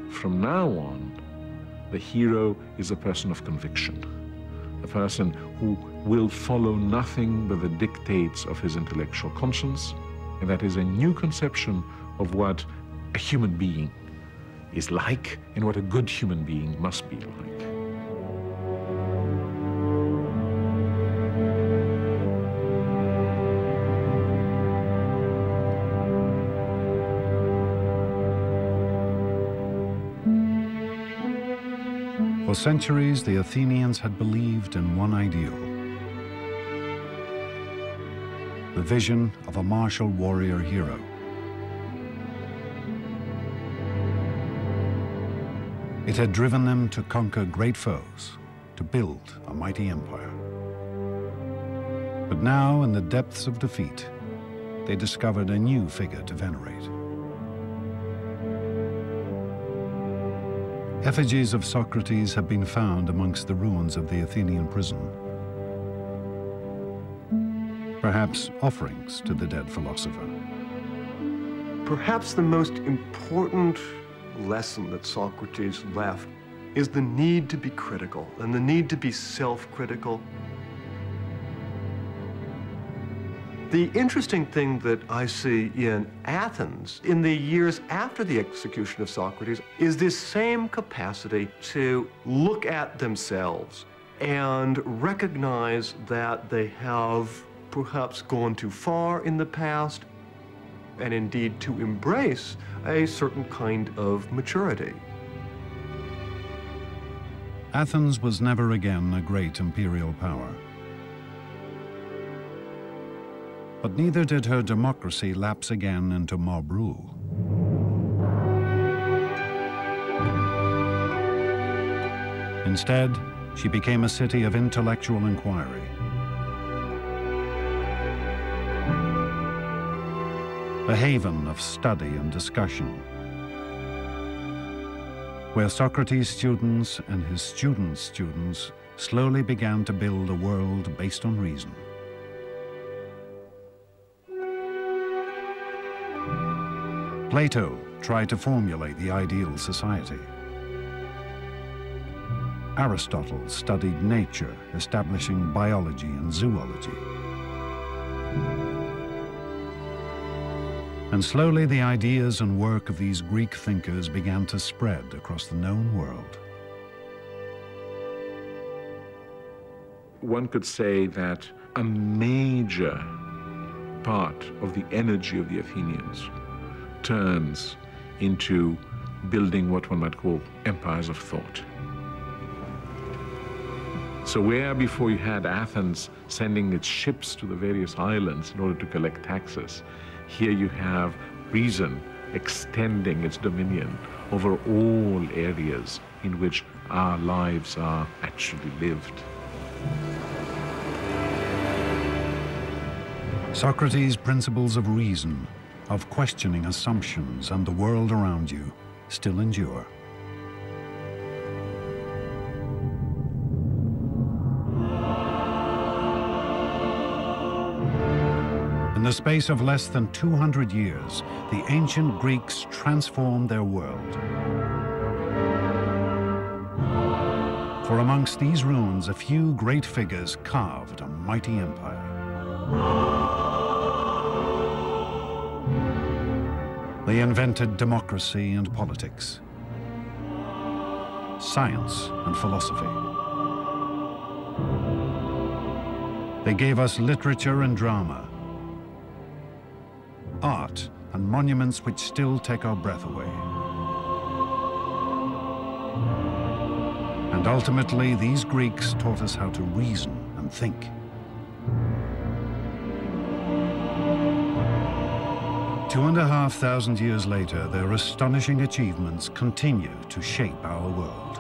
from now on, the hero is a person of conviction, a person who will follow nothing but the dictates of his intellectual conscience, and that is a new conception of what a human being is like and what a good human being must be like. For centuries, the Athenians had believed in one ideal: the vision of a martial warrior hero. It had driven them to conquer great foes, to build a mighty empire. But now, in the depths of defeat, they discovered a new figure to venerate. Effigies of Socrates have been found amongst the ruins of the Athenian prison. Perhaps offerings to the dead philosopher. Perhaps the most important lesson that Socrates left is the need to be critical and the need to be self-critical. The interesting thing that I see in Athens in the years after the execution of Socrates is this same capacity to look at themselves and recognize that they have perhaps gone too far in the past, and indeed to embrace a certain kind of maturity. Athens was never again a great imperial power. But neither did her democracy lapse again into mob rule. Instead, she became a city of intellectual inquiry. A haven of study and discussion, where Socrates' students and his students' students slowly began to build a world based on reason. Plato tried to formulate the ideal society. Aristotle studied nature, establishing biology and zoology. And slowly the ideas and work of these Greek thinkers began to spread across the known world. One could say that a major part of the energy of the Athenians turns into building what one might call empires of thought. So where before you had Athens sending its ships to the various islands in order to collect taxes, here you have reason extending its dominion over all areas in which our lives are actually lived. Socrates' principles of reason, of questioning assumptions and the world around you, still endure. In the space of less than 200 years, the ancient Greeks transformed their world. For amongst these ruins, a few great figures carved a mighty empire. They invented democracy and politics, science and philosophy. They gave us literature and drama, art and monuments which still take our breath away. And ultimately, these Greeks taught us how to reason and think. 2,500 years later, their astonishing achievements continue to shape our world.